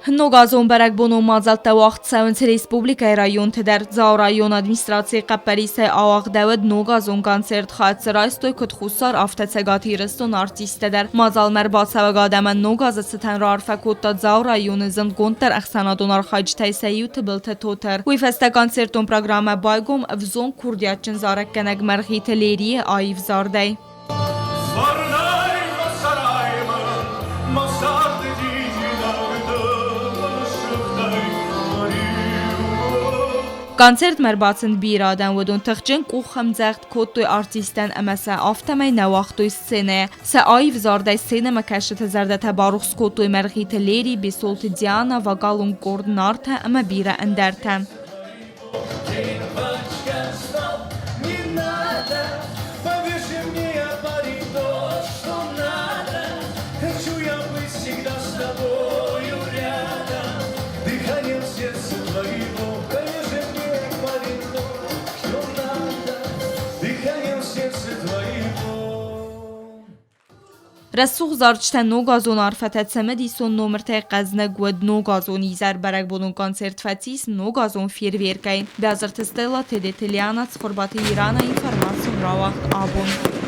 Ногазон бæрægбոնон мадзәлттæ уагъд цæуынц республикæйы районты дар Дзауы район администрацийы хъæппæрисæй ауагъдæуыд Ногазон концерт хъæппæ райстой куыд Хуссар афтæ Цæгат Ирыстоны артисттæ дар Мадзалмæ бæрәгбацæуәг адәмән Ног Азы цытæн раарфæ кодта Дзауы районы зындгонд дар æхсәнадон районты Тыбылты Тотыр. Уйфәстە концертон программа байгом взон курдиятчын зарәккәнәг Мæргъиты Лерийы айв зардай. Концерт мәрбацын бирәдән вәдун тăхчын кухам зәғд кодтой артисттән әмәсә афтәмәй нәвахтой сцене. Сә айв зардай сцене мәкәшеті зәрдә тәбарух скодтой Мæргъиты Лерийы бесолты Диана вагалун корднарта әмә бирә әндәртә. رسوخ زارچتن نوگازون عرفتت سمدیسون نومرته قزنه گود نوگازون ایزر بەرەگبۆنۆن концерт фатис نوگازون фейерверкай. Бязарт стела тедетелианат с хорбаты Ирана информацию равахт абон.